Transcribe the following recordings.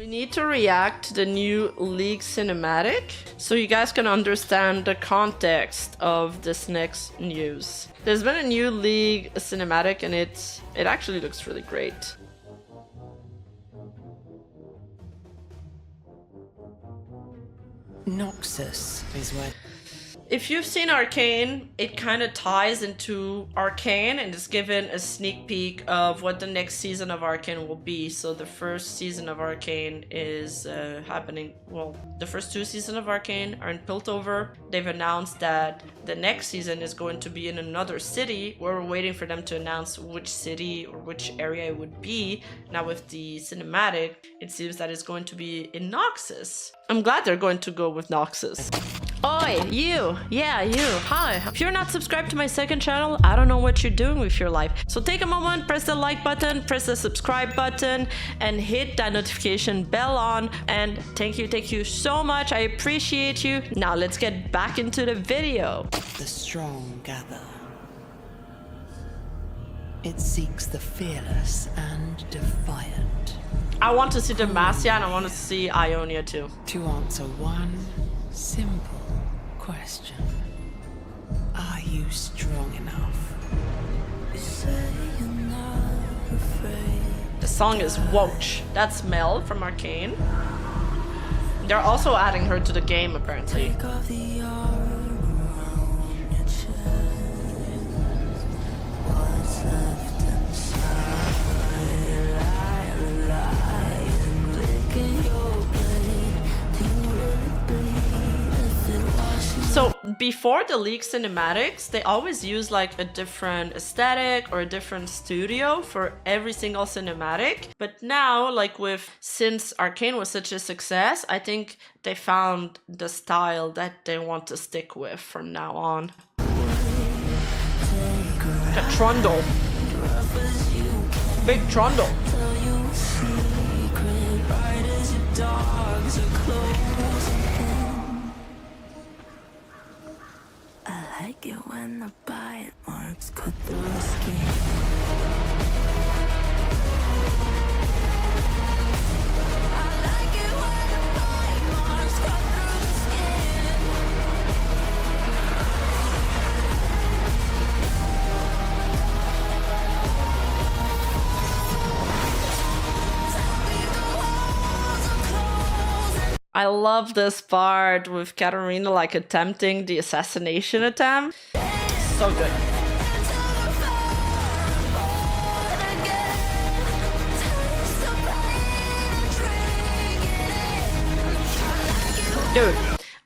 We need to react to the new League cinematic so you guys can understand the context of this next news. There's been a new League cinematic and it actually looks really great. Noxus is what... If you've seen Arcane, it kind of ties into Arcane and is given a sneak peek of what the next season of Arcane will be. So the first season of Arcane is happening, well, the first two seasons of Arcane are in Piltover. They've announced that the next season is going to be in another city. We're waiting for them to announce which city or which area it would be. Now with the cinematic, it seems that it's going to be in Noxus. I'm glad they're going to go with Noxus. Oi, you! Yeah, you! Hi! If you're not subscribed to my second channel, I don't know what you're doing with your life. So take a moment, press the like button, press the subscribe button, and hit that notification bell on. And thank you so much. I appreciate you. Now let's get back into the video. The strong gather. It seeks the fearless and defiant. I want to see Demacia and I want to see Ionia too. To answer one simple question. Are you strong enough? The song is Woach. That's Mel from Arcane. They're also adding her to the game apparently. So before the League cinematics, they always use like a different aesthetic or a different studio for every single cinematic. But now, like since Arcane was such a success, I think they found the style that they want to stick with from now on. The Trundle. Big Trundle. I like it when the bite marks cut through the skin. I like it when the bite marks cut through the skin. I love this part with Katarina like attempting the assassination attempt. So good. Dude,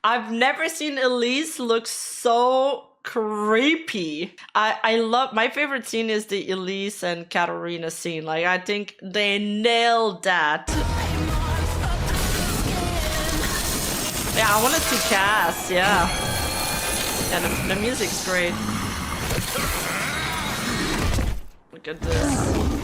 I've never seen Elise look so creepy. I love, my favorite scene is the Elise and Katarina scene. Like, I think they nailed that. Yeah, I want to see Cass, yeah. Yeah, the music's great. Look at this.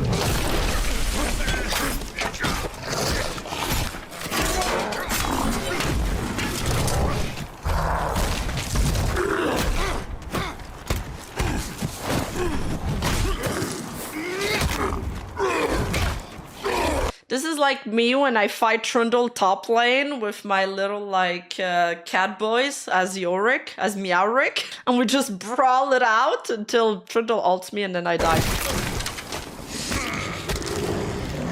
This is like me when I fight Trundle top lane with my little like cat boys as Yorick, as Meowrick, and we just brawl it out until Trundle ults me and then I die.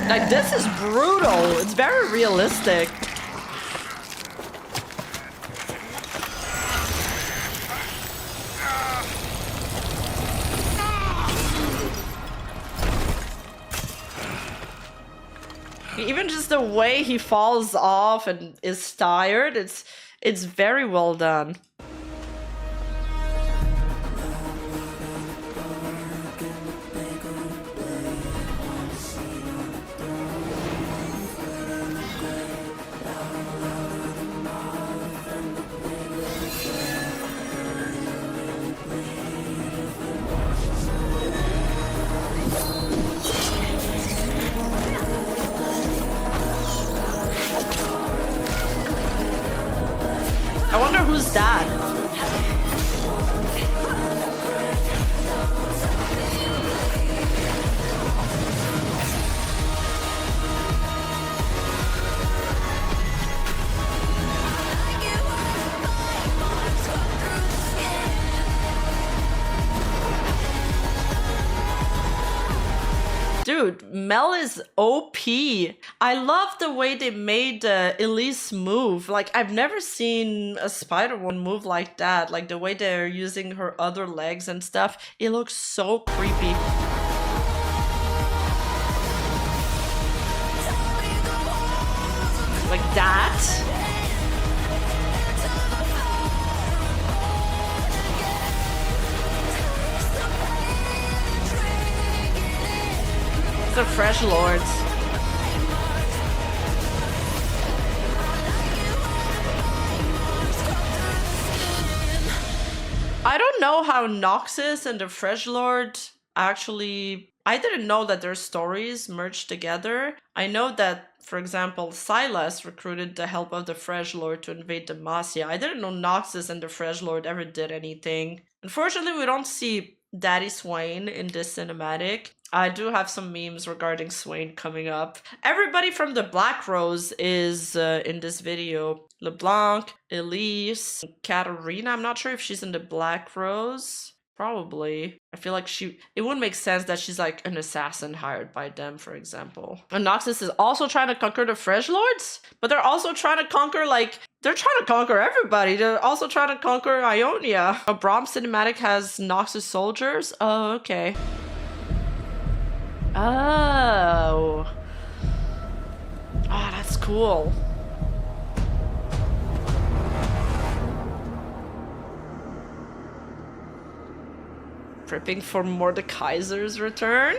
Like, this is brutal. It's very realistic. Even just the way he falls off and is tired, it's very well done. I wonder who's that? Mel is OP. I love the way they made Elise move. Like, I've never seen a Spider-Woman move like that. Like, the way they're using her other legs and stuff. It looks so creepy. Like that. The Fresh Lords. I don't know how Noxus and the Fresh Lord actually... I didn't know that their stories merged together. I know that, for example, Silas recruited the help of the Fresh Lord to invade Demacia. I didn't know Noxus and the Fresh Lord ever did anything. Unfortunately, we don't see Daddy Swain in this cinematic. I do have some memes regarding Swain coming up. Everybody from the Black Rose is in this video. LeBlanc, Elise, Katarina. I'm not sure if she's in the Black Rose. Probably. I feel like it wouldn't make sense that she's like an assassin hired by them, for example. And Noxus is also trying to conquer the Fresh Lords, but they're also trying to conquer, like, they're trying to conquer everybody. They're also trying to conquer Ionia. A Braum cinematic has Noxus soldiers. Oh, okay. Oh. Oh, that's cool. Prepping for Mordekaiser's return.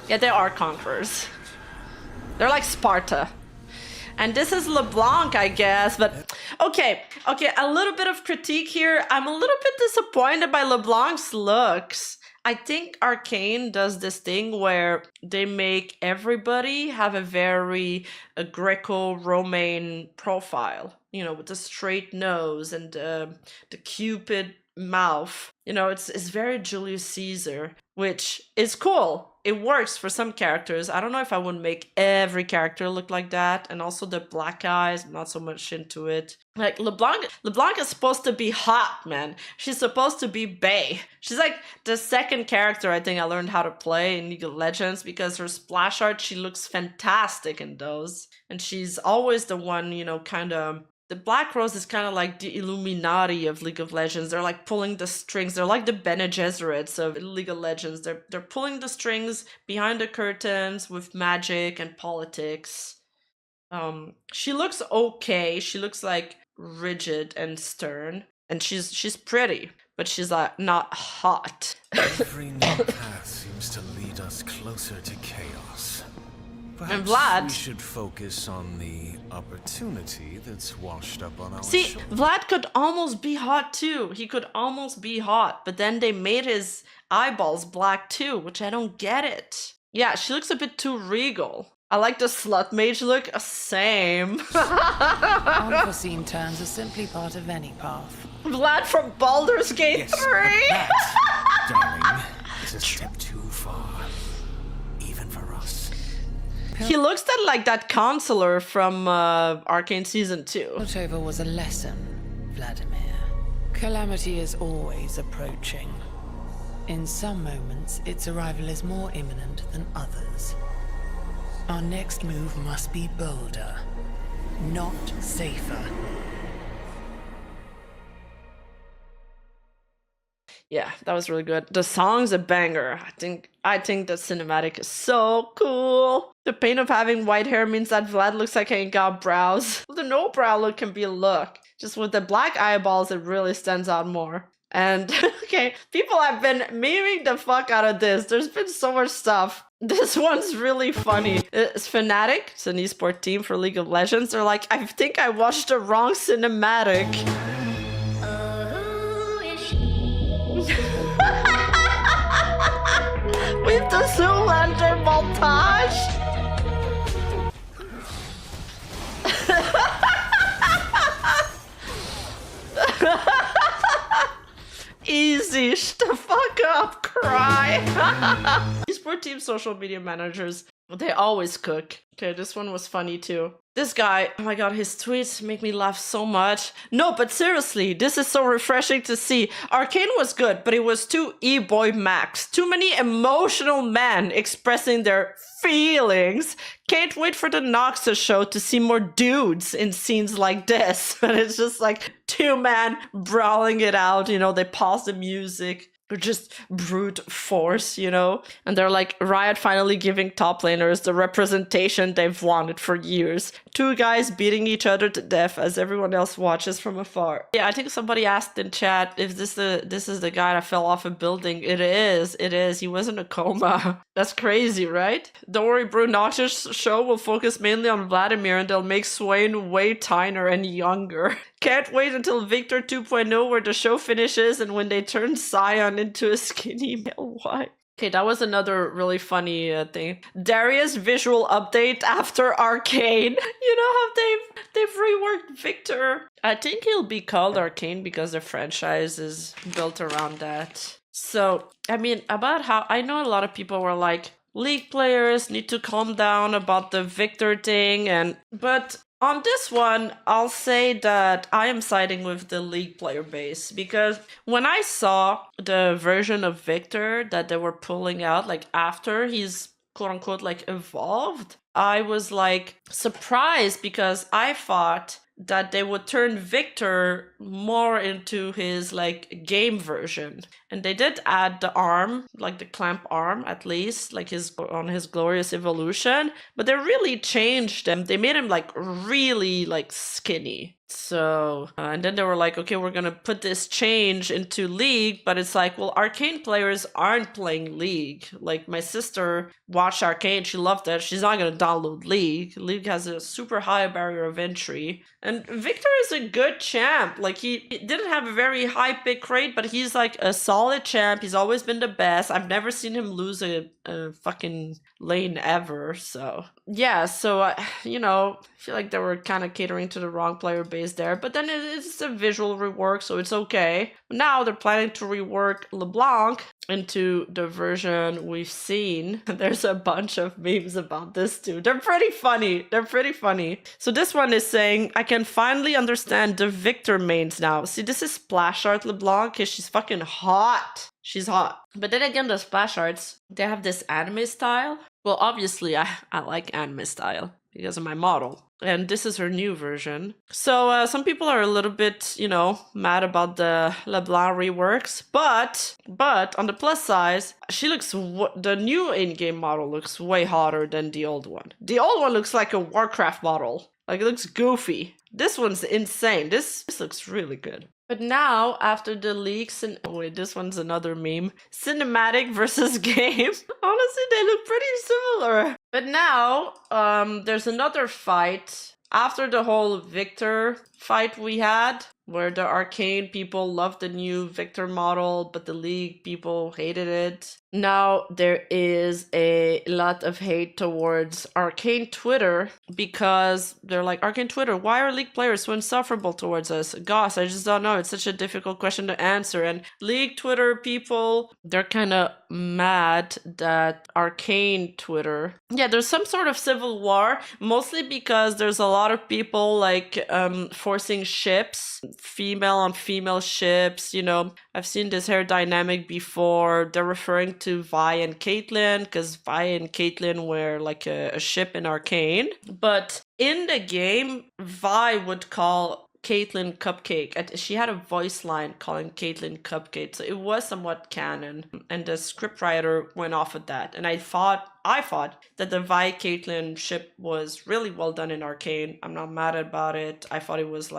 Yeah, they are conquerors. They're like Sparta. And this is LeBlanc, I guess, but okay, a little bit of critique here. I'm a little bit disappointed by LeBlanc's looks. I think Arcane does this thing where they make everybody have a very Greco-Roman profile, you know, with the straight nose and the Cupid mouth. You know, it's very Julius Caesar, which is cool. It works for some characters. I don't know if I would make every character look like that. And also the black eyes, I'm not so much into it. Like LeBlanc is supposed to be hot, man. She's supposed to be bae. She's like the second character I think I learned how to play in League of Legends because her splash art, she looks fantastic in those. And she's always the one, you know, kind of... The Black Rose is kind of like the Illuminati of League of Legends. They're like pulling the strings. They're like the Bene Gesserits of League of Legends. They're pulling the strings behind the curtains with magic and politics. She looks okay. She looks like rigid and stern, and she's pretty, but she's like not hot. Every new path seems to lead us closer to chaos. Perhaps and Vlad, we should focus on the opportunity that's washed up on our see, shoulders. Vlad could almost be hot too. He could almost be hot, but then they made his eyeballs black too, which I don't get it. Yeah, she looks a bit too regal. I like the slut mage look. Same. Unforeseen turns are simply part of any path. Vlad from Baldur's Gate Yes, 3. but that, darling, is a step too far, even for us. He looks like that counselor from Arcane Season 2. Whatever was a lesson, Vladimir. Calamity is always approaching. In some moments, its arrival is more imminent than others. Our next move must be bolder, not safer. Yeah, that was really good. The song's a banger. I think the cinematic is so cool. The pain of having white hair means that Vlad looks like he ain't got brows. The no brow look can be a look. Just with the black eyeballs, it really stands out more. And, okay, people have been memeing the fuck out of this. There's been so much stuff. This one's really funny. It's Fnatic. It's an esport team for League of Legends. They're like, I think I watched the wrong cinematic. With the Zoolander montage. Easy, shut the fuck up, cry. Esport team social media managers, they always cook. Okay, this one was funny too. This guy, oh my god, his tweets make me laugh so much. No, but seriously, this is so refreshing to see. Arcane was good, but it was too e-boy max. Too many emotional men expressing their feelings. Can't wait for the Noxus show to see more dudes in scenes like this. And it's just like two men brawling it out, you know, they pause the music. Just brute force, you know? And they're like, Riot finally giving top laners the representation they've wanted for years. Two guys beating each other to death as everyone else watches from afar. Yeah, I think somebody asked in chat if this is the guy that fell off a building. It is. He was in a coma. That's crazy, right? Don't worry, bro. Noxus show will focus mainly on Vladimir and they'll make Swain way tinier and younger. Can't wait until Victor 2.0 where the show finishes and when they turn Scion into a skinny male wife. Okay, that was another really funny thing. Darius visual update after Arcane. You know how they've reworked Victor. I think he'll be called Arcane because the franchise is built around that. So, I mean, about how I know a lot of people were like, League players need to calm down about the Victor thing, but on this one, I'll say that I am siding with the League player base because when I saw the version of Victor that they were pulling out, like after he's quote unquote like evolved, I was like surprised because I thought that they would turn Victor more into his like game version. And they did add the arm, like the clamp arm at least, like on his glorious evolution, but they really changed him. They made him like really like skinny. So, and then they were like, okay, we're gonna put this change into League, but it's like, well, Arcane players aren't playing League. Like my sister watched Arcane, she loved it. She's not gonna download League. League has a super high barrier of entry. And Victor is a good champ. Like he didn't have a very high pick rate, but he's like a solid champ. He's always been the best. I've never seen him lose a fucking lane ever. So yeah, so you know, I feel like they were kind of catering to the wrong player base there, but then it's a visual rework, so it's okay. Now they're planning to rework LeBlanc into the version we've seen. There's a bunch of memes about this too. They're pretty funny. So this one is saying, I can finally understand the Victor mains now. See, this is Splash Art LeBlanc because she's fucking hot. She's hot. But then again, the Splash Arts, they have this anime style. Well, obviously, I like anime style because of my model. And this is her new version. So some people are a little bit, you know, mad about the LeBlanc reworks. But on the plus side, she looks, the new in-game model looks way hotter than the old one. The old one looks like a Warcraft model. Like, it looks goofy. This one's insane. This looks really good. But now, after the leaks and... Oh wait, this one's another meme. Cinematic versus game. Honestly, they look pretty similar. But now, there's another fight. After the whole Victor fight we had, where the Arcane people loved the new Victor model, but the League people hated it. Now there is a lot of hate towards Arcane Twitter because they're like, Arcane Twitter, why are League players so insufferable towards us? Gosh, I just don't know. It's such a difficult question to answer. And League Twitter people, they're kind of mad that Arcane Twitter, yeah, there's some sort of civil war, mostly because there's a lot of people like forcing ships, female on female ships. You know, I've seen this hair dynamic before. They're referring to Vi and Caitlyn because Vi and Caitlyn were like a ship in Arcane. But in the game, Vi would call Caitlyn Cupcake. She had a voice line calling Caitlyn Cupcake, so it was somewhat canon. And the scriptwriter went off of that. And I thought that the Vi Caitlyn ship was really well done in Arcane. I'm not mad about it. I thought it was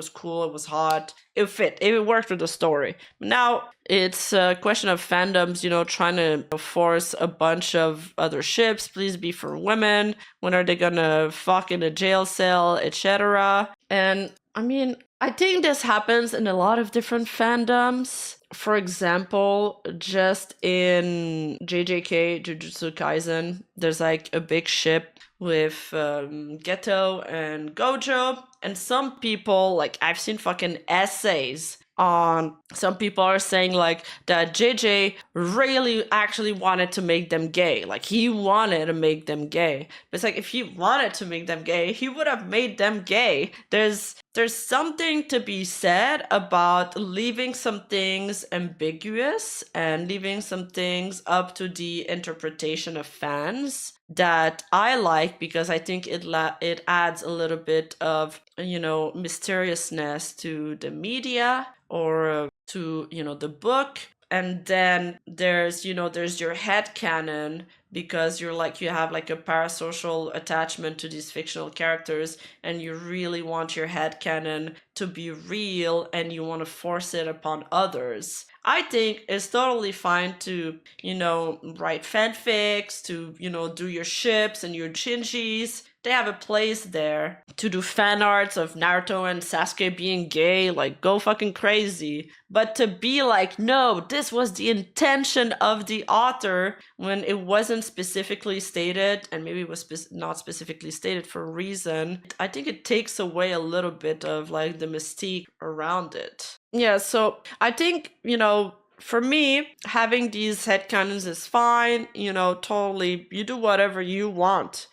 cool, it was hot, it fit, it worked with the story. Now it's a question of fandoms, you know, trying to force a bunch of other ships. Please be for women. When are they gonna fuck in a jail cell, etc. And I mean, I think this happens in a lot of different fandoms. For example, just in JJK, Jujutsu Kaisen, there's like a big ship with Geto and Gojo. And some people, like, I've seen fucking essays some people are saying like that JJ really actually wanted to make them gay. Like he wanted to make them gay. But it's like if he wanted to make them gay, he would have made them gay. There's something to be said about leaving some things ambiguous and leaving some things up to the interpretation of fans that I like, because I think it adds a little bit of, you know, mysteriousness to the media or to, you know, the book. And then there's, you know, there's your headcanon, because you're like, you have like a parasocial attachment to these fictional characters and you really want your headcanon to be real and you want to force it upon others. I think it's totally fine to, you know, write fanfics, to, you know, do your ships and your shinjis. They have a place there. To do fan arts of Naruto and Sasuke being gay, like go fucking crazy. But to be like, no, this was the intention of the author when it wasn't specifically stated, and maybe it was not specifically stated for a reason, I think it takes away a little bit of like the mystique around it. Yeah, so I think, you know, for me, having these headcanons is fine, you know, totally, you do whatever you want.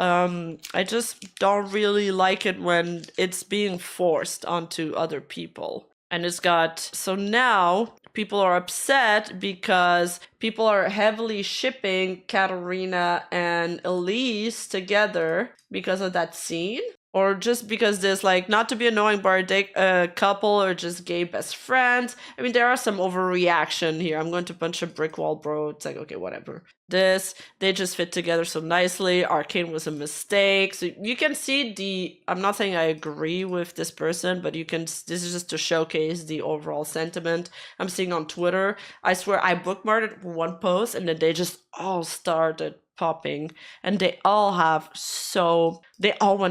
I just don't really like it when it's being forced onto other people. And it's got, so now people are upset because people are heavily shipping Katarina and Elise together because of that scene. Or just because there's like, not to be annoying, but a couple or just gay best friends. I mean, there are some overreaction here. I'm going to punch a brick wall, bro. It's like, okay, whatever. They just fit together so nicely. Arcane was a mistake. So you can see I'm not saying I agree with this person, but this is just to showcase the overall sentiment I'm seeing on Twitter. I swear I bookmarked it for one post and then they just all started popping, and they all went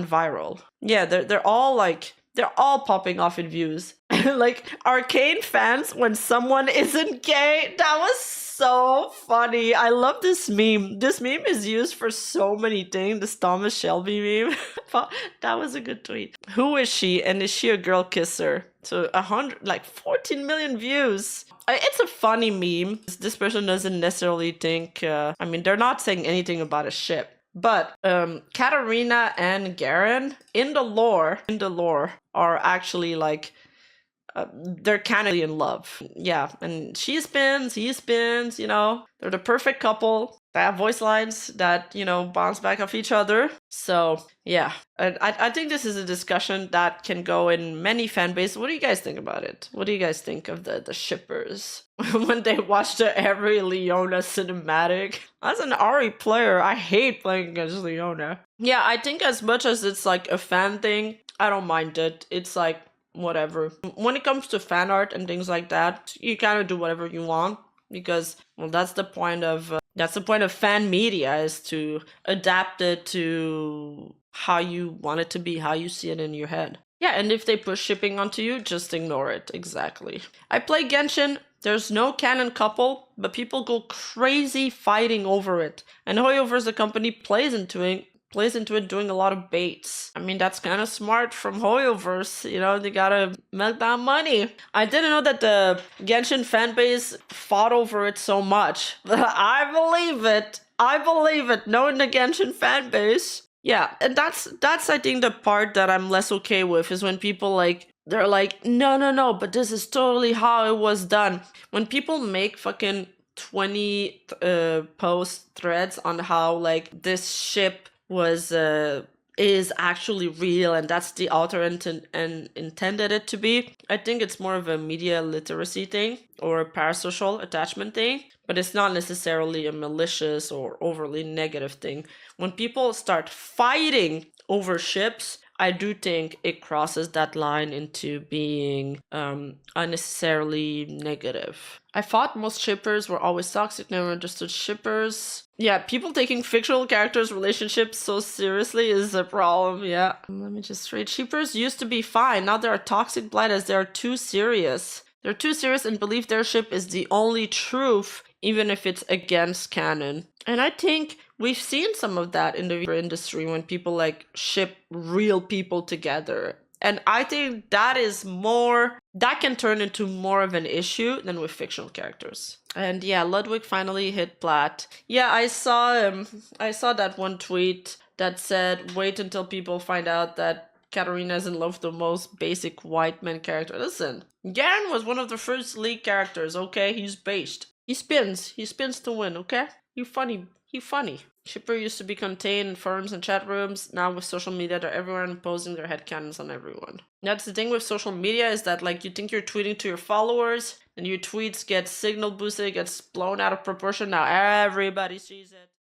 viral. Yeah, they're all popping off in views. Like Arcane fans when someone isn't gay. That was so funny. I love this meme. This meme is used for so many things. This Thomas Shelby meme. That was a good tweet. Who is she, and is she a girl kisser? So 14 million views. It's a funny meme. This person doesn't necessarily think, I mean, they're not saying anything about a ship. But Katarina and Garen in the lore are actually like, they're kind of in love. Yeah, and she spins, he spins, you know. They're the perfect couple. They have voice lines that, you know, bounce back off each other. So, yeah. I think this is a discussion that can go in many fan bases. What do you guys think about it? What do you guys think of the shippers? When they watch the every Leona cinematic. As an Ari player, I hate playing against Leona. Yeah, I think as much as it's like a fan thing, I don't mind it. It's like, whatever. When it comes to fan art and things like that, you kind of do whatever you want, because, well, that's the point of fan media, is to adapt it to how you want it to be, how you see it in your head. Yeah, and if they push shipping onto you, just ignore it. Exactly. I play Genshin. There's no canon couple, but people go crazy fighting over it. And Hoyoverse, the company, plays into it doing a lot of baits. I mean, that's kind of smart from Hoyoverse. You know, they gotta milk that money. I didn't know that the Genshin fanbase fought over it so much, but I believe it. Knowing the Genshin fanbase. Yeah, and that's I think the part that I'm less okay with, is when people like, they're like, no, but this is totally how it was done. When people make fucking 20 post threads on how like this ship is actually real and that's the author intended it to be, I think it's more of a media literacy thing or a parasocial attachment thing, but it's not necessarily a malicious or overly negative thing. When people start fighting over ships, I do think it crosses that line into being unnecessarily negative. I thought most shippers were always toxic, never understood shippers. Yeah, people taking fictional characters' relationships so seriously is a problem, yeah. Let me just read. Shippers used to be fine, now they are toxic blight as they are too serious. They're too serious and believe their ship is the only truth, even if it's against canon. And I think we've seen some of that in the industry when people like ship real people together And I think that can turn into more of an issue than with fictional characters. And yeah, Ludwig finally hit plat. Yeah, I saw that one tweet that said, wait until people find out that Katarina is in love with the most basic white man character. Listen, Garen was one of the first League characters, okay? He's based. He spins to win, okay? He funny. Shipper used to be contained in forums and chat rooms. Now with social media, they're everywhere imposing their headcanons on everyone. That's the thing with social media, is that like you think you're tweeting to your followers, and your tweets get signal boosted, it gets blown out of proportion. Now everybody sees it.